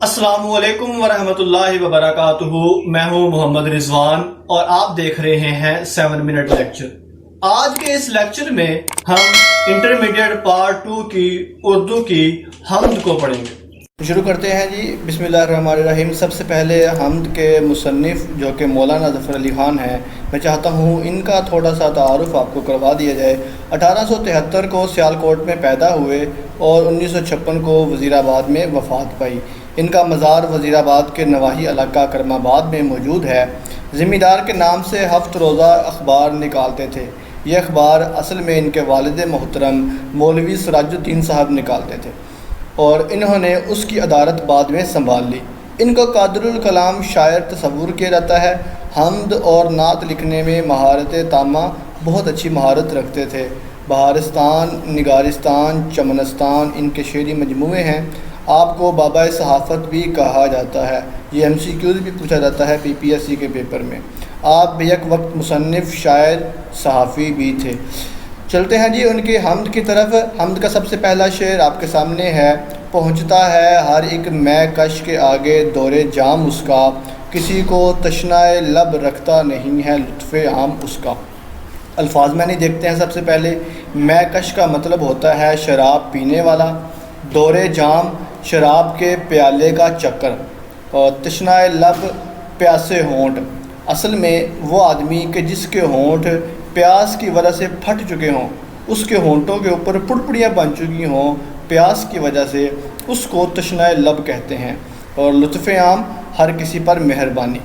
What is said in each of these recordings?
السلام علیکم ورحمۃ اللہ وبرکاتہ۔ میں ہوں محمد رضوان اور آپ دیکھ رہے ہیں 7 منٹ لیکچر۔ آج کے اس لیکچر میں ہم انٹرمیڈیٹ پارٹ 2 کی اردو کی حمد کو پڑھیں گے۔ شروع کرتے ہیں جی۔ بسم اللہ الرحمن الرحیم۔ سب سے پہلے حمد کے مصنف جو کہ مولانا ظفر علی خان ہیں، میں چاہتا ہوں ان کا تھوڑا سا تعارف آپ کو کروا دیا جائے۔ 1873 کو سیالکوٹ میں پیدا ہوئے اور 1956 کو وزیر آباد میں وفات پائی۔ ان کا مزار وزیر آباد کے نواحی علاقہ کرم آباد میں موجود ہے۔ ذمہ دار کے نام سے 7 روزہ اخبار نکالتے تھے۔ یہ اخبار اصل میں ان کے والد محترم مولوی سراج الدین صاحب نکالتے تھے اور انہوں نے اس کی ادارت بعد میں سنبھال لی۔ ان کو قادر الکلام شاعر تصور کیا جاتا ہے۔ حمد اور نعت لکھنے میں مہارت تامہ، بہت اچھی مہارت رکھتے تھے۔ بہارستان، نگارستان، چمنستان ان کے شعری مجموعے ہیں۔ آپ کو بابا صحافت بھی کہا جاتا ہے۔ یہ MCQز بھی پوچھا جاتا ہے PPSC کے پیپر میں۔ آپ بھی یک وقت مصنف، شاعر، صحافی بھی تھے۔ چلتے ہیں جی ان کی حمد کی طرف۔ حمد کا سب سے پہلا شعر آپ کے سامنے ہے۔ پہنچتا ہے ہر ایک میں کش کے آگے دور جام اس کا، کسی کو تشنائے لب رکھتا نہیں ہے لطف عام اس کا۔ الفاظ میں نہیں دیکھتے ہیں۔ سب سے پہلے میں کش کا مطلب ہوتا ہے شراب پینے والا، دور جام شراب کے پیالے کا چکر، اور تشنائے لب پیاسے ہونٹ، اصل میں وہ آدمی کہ جس کے ہونٹ پیاس کی وجہ سے پھٹ چکے ہوں، اس کے ہونٹوں کے اوپر پڑپڑیاں بن چکی ہوں پیاس کی وجہ سے، اس کو تشنائے لب کہتے ہیں۔ اور لطف عام، ہر کسی پر مہربانی۔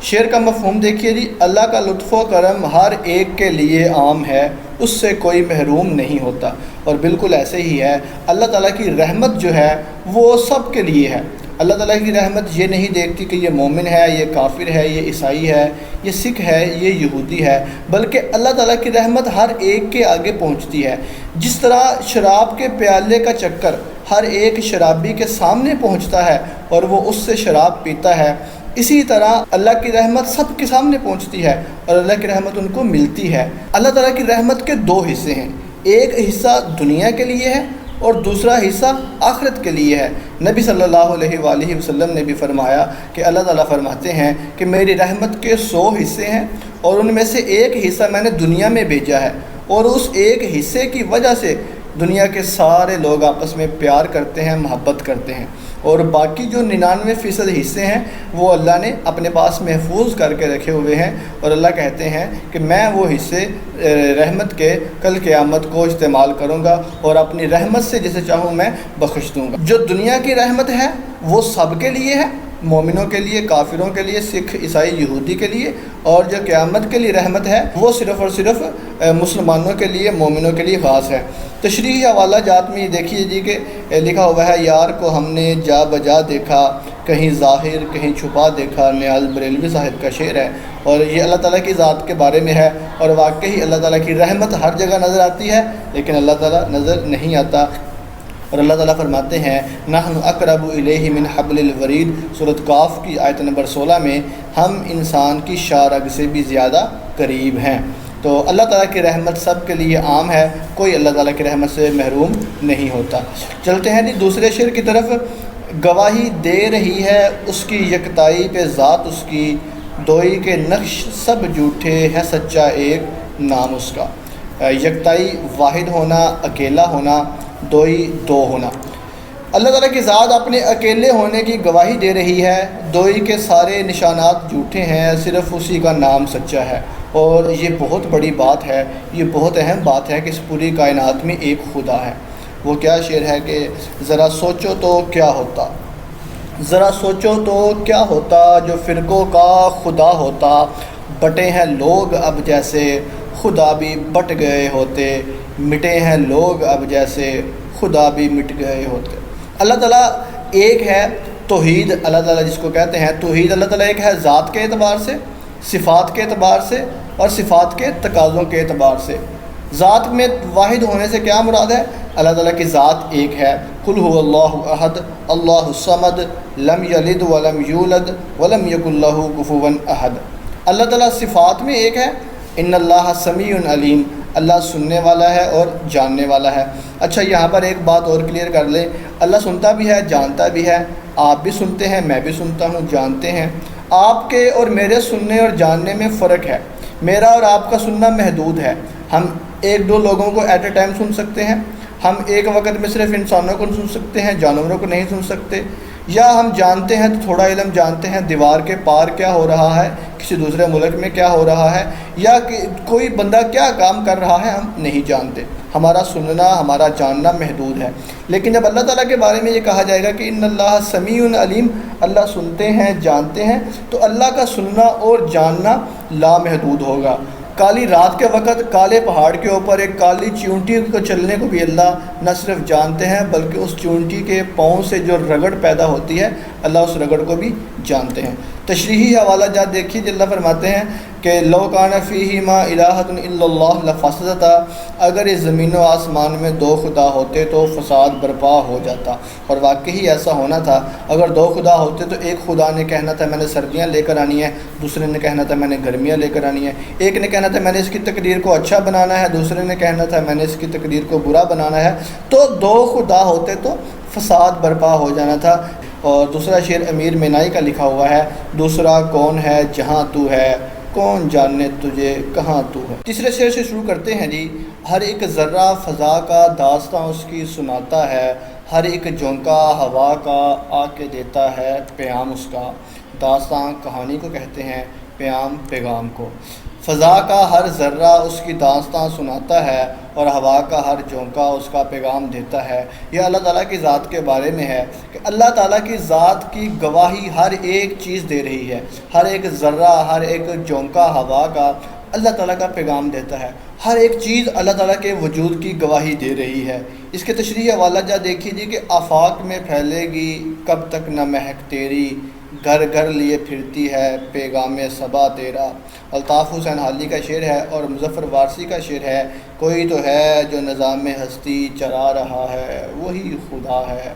شعر کا مفہوم دیکھیے جی۔ اللہ کا لطف و کرم ہر ایک کے لیے عام ہے، اس سے کوئی محروم نہیں ہوتا، اور بالکل ایسے ہی ہے۔ اللہ تعالیٰ کی رحمت جو ہے وہ سب کے لیے ہے۔ اللہ تعالیٰ کی رحمت یہ نہیں دیکھتی کہ یہ مومن ہے، یہ کافر ہے، یہ عیسائی ہے، یہ سکھ ہے، یہ یہودی ہے، بلکہ اللہ تعالیٰ کی رحمت ہر ایک کے آگے پہنچتی ہے۔ جس طرح شراب کے پیالے کا چکر ہر ایک شرابی کے سامنے پہنچتا ہے اور وہ اس سے شراب پیتا ہے، اسی طرح اللہ کی رحمت سب کے سامنے پہنچتی ہے اور اللہ کی رحمت ان کو ملتی ہے۔ اللہ تعالیٰ کی رحمت کے 2 حصے ہیں۔ ایک حصہ دنیا کے لیے ہے اور دوسرا حصہ آخرت کے لیے ہے۔ نبی صلی اللہ علیہ وآلہ وسلم نے بھی فرمایا کہ اللہ تعالیٰ فرماتے ہیں کہ میری رحمت کے 100 حصے ہیں اور ان میں سے ایک حصہ میں نے دنیا میں بھیجا ہے، اور اس ایک حصے کی وجہ سے دنیا کے سارے لوگ آپس میں پیار کرتے ہیں، محبت کرتے ہیں، اور باقی جو 99% حصے ہیں وہ اللہ نے اپنے پاس محفوظ کر کے رکھے ہوئے ہیں، اور اللہ کہتے ہیں کہ میں وہ حصے رحمت کے کل قیامت کو استعمال کروں گا اور اپنی رحمت سے جسے چاہوں میں بخش دوں گا۔ جو دنیا کی رحمت ہے وہ سب کے لیے ہے، مومنوں کے لیے، کافروں کے لیے، سکھ، عیسائی، یہودی کے لیے، اور جو قیامت کے لیے رحمت ہے وہ صرف اور صرف مسلمانوں کے لیے، مومنوں کے لیے خاص ہے۔ تشریحی حوالہ جات میں یہ دیکھیے جی کہ لکھا ہوا ہے، یار کو ہم نے جا بجا دیکھا، کہیں ظاہر کہیں چھپا دیکھا، نیاز بریلوی صاحب کا شعر ہے، اور یہ اللہ تعالیٰ کی ذات کے بارے میں ہے، اور واقعی اللہ تعالیٰ کی رحمت ہر جگہ نظر آتی ہے لیکن اللہ تعالیٰ نظر نہیں آتا۔ اور اللہ تعالیٰ فرماتے ہیں نحن اقرب الیہ من حبل الورید، سورۃ قاف کی آیت نمبر 16 میں، ہم انسان کی شارگ سے بھی زیادہ قریب ہیں۔ تو اللہ تعالیٰ کی رحمت سب کے لیے عام ہے، کوئی اللہ تعالیٰ کی رحمت سے محروم نہیں ہوتا۔ چلتے ہیں جی دوسرے شعر کی طرف۔ گواہی دے رہی ہے اس کی یکتائی پہ ذات اس کی، دوئی کے نقش سب جھوٹے ہے سچا ایک نام اس کا۔ یکتائی، واحد ہونا، اکیلا ہونا، دوئی، دو ہونا۔ اللہ تعالیٰ کی ذات اپنے اکیلے ہونے کی گواہی دے رہی ہے، دوئی کے سارے نشانات جھوٹے ہیں، صرف اسی کا نام سچا ہے۔ اور یہ بہت بڑی بات ہے، یہ بہت اہم بات ہے کہ اس پوری کائنات میں ایک خدا ہے۔ وہ کیا شعر ہے کہ ذرا سوچو تو کیا ہوتا، ذرا سوچو تو کیا ہوتا جو فرقوں کا خدا ہوتا، بٹے ہیں لوگ اب جیسے خدا بھی بٹ گئے ہوتے، مٹے ہیں لوگ اب جیسے خدا بھی مٹ گئے ہوتے۔ اللہ تعالیٰ ایک ہے، توحید اللہ تعالیٰ جس کو کہتے ہیں توحید، اللہ تعالیٰ ایک ہے ذات کے اعتبار سے، صفات کے اعتبار سے، اور صفات کے تقاضوں کے اعتبار سے۔ ذات میں واحد ہونے سے کیا مراد ہے؟ اللہ تعالیٰ کی ذات ایک ہے۔ قل هو اللہ احد اللہ الصمد لم یلد ولم یولد ولم یکن لہ کفوا احد۔ اللہ تعالیٰ صفات میں ایک ہے، ان اللہ سمیع علیم، اللہ سننے والا ہے اور جاننے والا ہے۔ اچھا یہاں پر ایک بات اور کلیئر کر لیں، اللہ سنتا بھی ہے، جانتا بھی ہے، آپ بھی سنتے ہیں، میں بھی سنتا ہوں، جانتے ہیں۔ آپ کے اور میرے سننے اور جاننے میں فرق ہے، میرا اور آپ کا سننا محدود ہے، ہم ایک دو لوگوں کو ایٹ اے ٹائم سن سکتے ہیں، ہم ایک وقت میں صرف انسانوں کو سن سکتے ہیں، جانوروں کو نہیں سن سکتے، یا ہم جانتے ہیں تو تھوڑا علم جانتے ہیں دیوار کے پار کیا ہو رہا ہے، کسی دوسرے ملک میں کیا ہو رہا ہے، یا کہ کوئی بندہ کیا کام کر رہا ہے ہم نہیں جانتے، ہمارا سننا ہمارا جاننا محدود ہے۔ لیکن جب اللہ تعالیٰ کے بارے میں یہ کہا جائے گا کہ ان اللہ سمیع علیم، اللہ سنتے ہیں جانتے ہیں، تو اللہ کا سننا اور جاننا لامحدود ہوگا۔ کالی رات کے وقت کالے پہاڑ کے اوپر ایک کالی چیونٹی کو چلنے کو بھی اللہ نہ صرف جانتے ہیں بلکہ اس چیونٹی کے پاؤں سے جو رگڑ پیدا ہوتی ہے اللہ اس رگڑ کو بھی جانتے ہیں۔ تشریحی حوالہ جات دیکھیے، اللہ فرماتے ہیں کہ لو کان فیہما الہۃ الا اللہ لفسدتا، اگر اس زمین و آسمان میں دو خدا ہوتے تو فساد برپا ہو جاتا، اور واقعی ایسا ہونا تھا۔ اگر دو خدا ہوتے تو ایک خدا نے کہنا تھا میں نے سردیاں لے کر آنی ہے، دوسرے نے کہنا تھا میں نے گرمیاں لے کر آنی ہے، ایک نے کہنا تھا میں نے اس کی تقدیر کو اچھا بنانا ہے، دوسرے نے کہنا تھا میں نے اس کی تقدیر کو برا بنانا ہے، تو دو خدا ہوتے تو فساد برپا ہو جانا تھا۔ اور دوسرا شعر امیر مینائی کا لکھا ہوا ہے، دوسرا کون ہے جہاں تو ہے، کون جانے تجھے کہاں تو ہے۔ تیسرے شعر سے شروع کرتے ہیں جی۔ ہر ایک ذرہ فضا کا داستاں اس کی سناتا ہے، ہر ایک جھونکا ہوا کا آ کے دیتا ہے پیام اس کا۔ داستاں کہانی کو کہتے ہیں، پیام پیغام کو۔ فضا کا ہر ذرہ اس کی داستاں سناتا ہے اور ہوا کا ہر جھونکا اس کا پیغام دیتا ہے۔ یہ اللہ تعالیٰ کی ذات کے بارے میں ہے کہ اللہ تعالیٰ کی ذات کی گواہی ہر ایک چیز دے رہی ہے، ہر ایک ذرہ، ہر ایک جھونکا ہوا کا اللہ تعالیٰ کا پیغام دیتا ہے، ہر ایک چیز اللہ تعالیٰ کے وجود کی گواہی دے رہی ہے۔ اس کے تشریح حوالہ جا دیکھیے جی کہ آفاق میں پھیلے گی کب تک نہ مہک تیری، گھر گھر لیے پھرتی ہے پیغام صبا تیرا۔ الطاف حسین حالی کا شعر ہے اور مظفر وارثی کا شعر ہے، کوئی تو ہے جو نظام ہستی چلا رہا ہے وہی خدا ہے،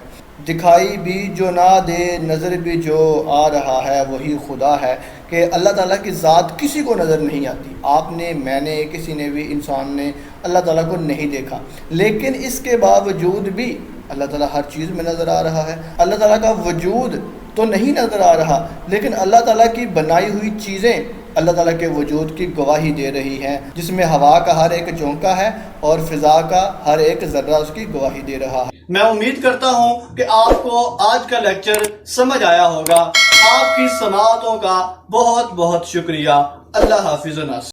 دکھائی بھی جو نہ دے نظر بھی جو آ رہا ہے وہی خدا ہے۔ کہ اللہ تعالیٰ کی ذات کسی کو نظر نہیں آتی، آپ نے، میں نے، کسی نے بھی، انسان نے اللہ تعالیٰ کو نہیں دیکھا، لیکن اس کے باوجود بھی اللہ تعالیٰ ہر چیز میں نظر آ رہا ہے۔ اللہ تعالیٰ کا وجود تو نہیں نظر آ رہا، لیکن اللہ تعالیٰ کی بنائی ہوئی چیزیں اللہ تعالیٰ کے وجود کی گواہی دے رہی ہیں، جس میں ہوا کا ہر ایک جھونکا ہے اور فضا کا ہر ایک ذرہ اس کی گواہی دے رہا ہے۔ میں امید کرتا ہوں کہ آپ کو آج کا لیکچر سمجھ آیا ہوگا۔ آپ کی سماعتوں کا بہت بہت شکریہ۔ اللہ حافظ و ناصر۔